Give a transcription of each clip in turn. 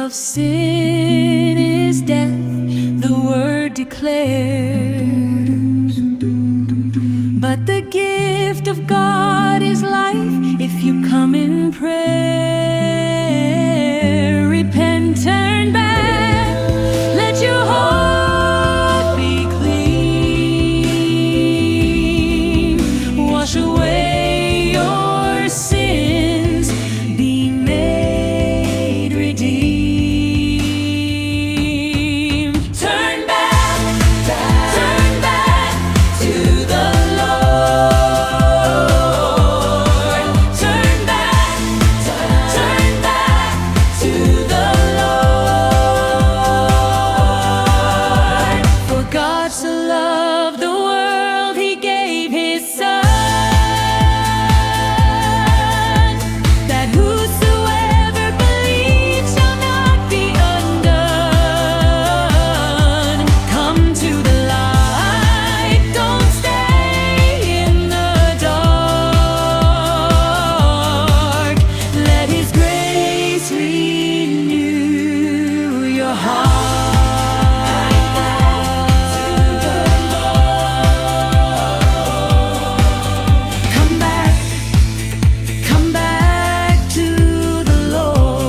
of sin is death, the word declares. But the gift of God is life if you come in prayer. Repent, turn back, let your heart be clean. Wash away your sins, be made redeemed. Turn back to the Lord. Turn back to the Lord. For God so loved the world, He gave His Son, that whosoever believes shall not be undone. Come to the light, don't stay in the dark. Let His grace renew your heart. Come back to the Lord.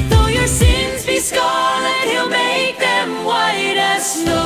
Though your sins be scarlet, He'll make them white as snow.